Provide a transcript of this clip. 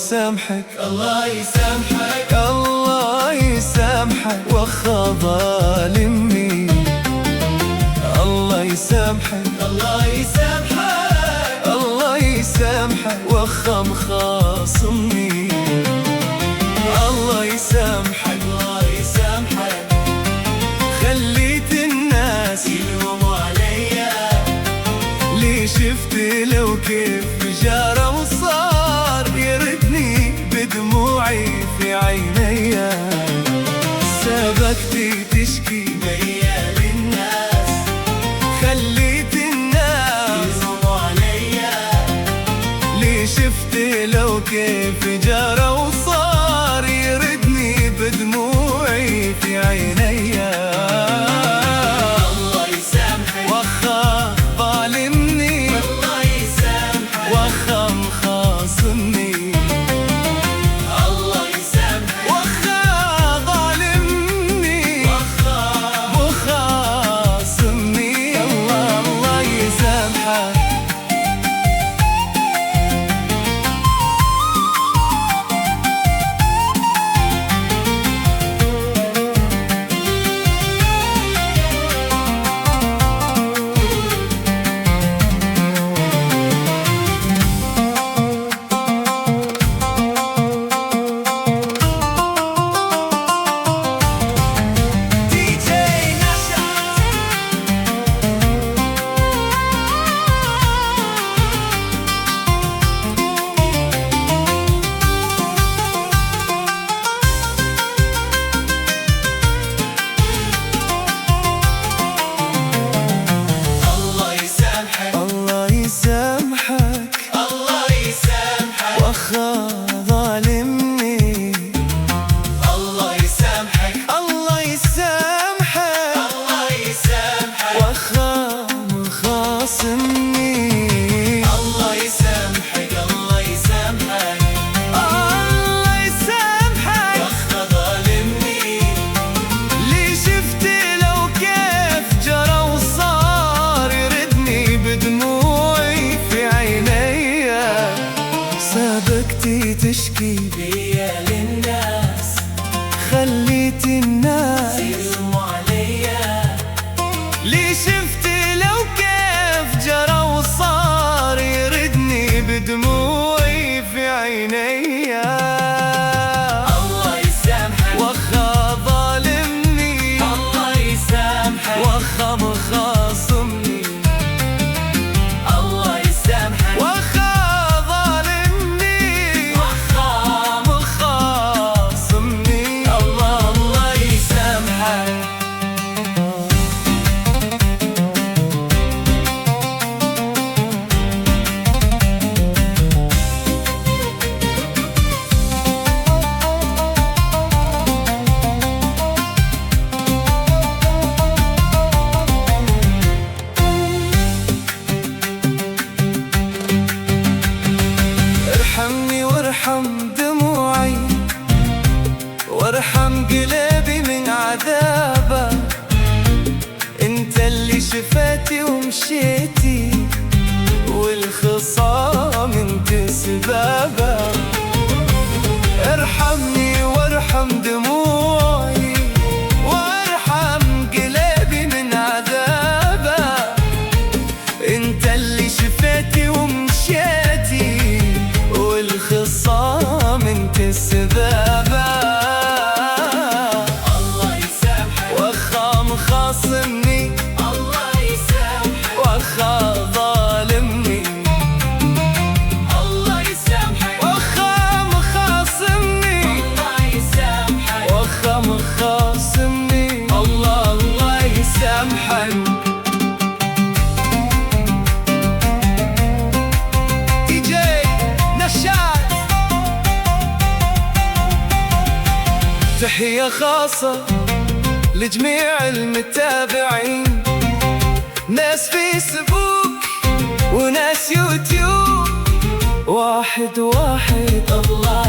يسامحك، الله يسامحك، الله يسامحك وخا ظالمني. الله يسامحك، الله يسامحك، الله يسامحك وخا مخاصمني. الله يسامحك، الله يسامحك، خليت الناس يلوموا عليا. ليه شفت لو كيف جرى وصار يردني بدموعي في عينيا. سبقتي تشكي بيا للناس، خليت الناس يلوموا عليا. ليه شفت لو كيف جرى وصار يردني بدموعي في عينيا. الله يسامحك وخا ظالمني، الله يسامحك وخا مخاصمني. الله يسامحك وخا ظالمني، وخا مخاصمني. الله يسامحك. وخا ظالمني. الله يسامحك، الله يسامحك، الله يسامحك وخا مخاصمني. الله يسامحك، الله يسامحك، الله يسامحك وخا ظالمني. ليه شفت لو كيف جرى وصار يردني بدموعي في عينيا. سبقتي تشكي بيا للناس، خليت الناس يلوموا عليا. ليه شفت لو كيف جرى وصار يردني بدموعي في عينيا. الله يسامحك وخا ظالمني، الله يسامحك وخا مخاصمني. الله يسامحك وخا ارحمني وارحم دموعي، وارحم قلبي من عذابه. انت اللي شفيتي ومشيتي، والخصام انت سبابه. ارحمني وارحم دموعي، وارحم قلبي من عذابه. انت اللي شفيتي ومشيتي، والخصام انت السبابة. الله يسامحك وخا مخاصمني، الله يسامحك وخا ظالمني. الله يسامحك وخا مخاصمني، الله يسامحك وخا مخاصمني. الله يسامحك. تحية خاصة لجميع المتابعين، ناس فيسبوك وناس يوتيوب. واحد واحد الله